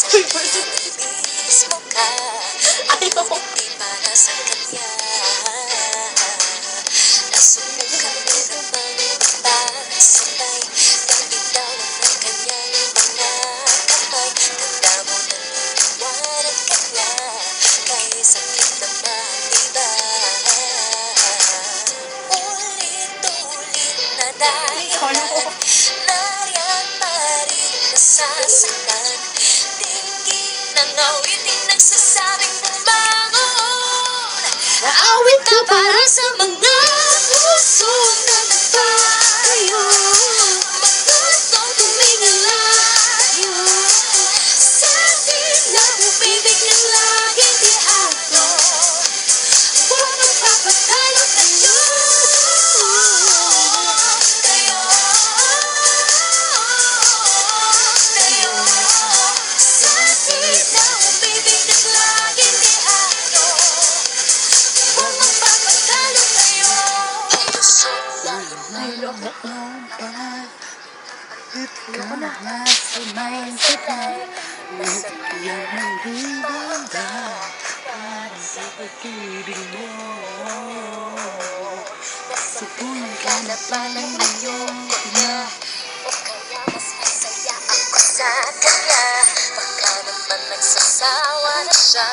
Mismo ka, ayaw di para sa kanya. Nasubukan nila bang ipasabay ng bitawan ng kanyang mga kamay. Tanda mo na niliwanag ka na, kahit sakit naman, diba? Ulit-ulit na dahilan, nariyan pa rin nasasaktan. Tingin ng awiting nagsasabing bumangon. Awit na para sa mga puso na nagtayo, mga gustong tumingin layo. Sabi na umibig ng laging di ako, huwag magpapatalo tayo. Tayo, tayo. Sabi na umibig ng laging di ako, huwag magpapatalo tayo. Puso na Ikaw na sa mindset Nagbiyan ng ribanda Para sa pag-ibig mo Subukan ka na palang iyong ina o kaya mas masaya ako sa kanya. Baka naman nagsasawa na siya.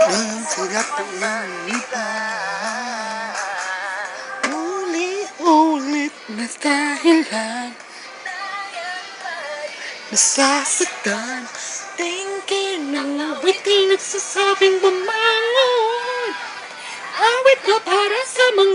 Ang sarap ng iba Ulit-ulit na dahilan Nasasaktan Tingin ng awiting nagsasabing bumangon Awit na para sa mga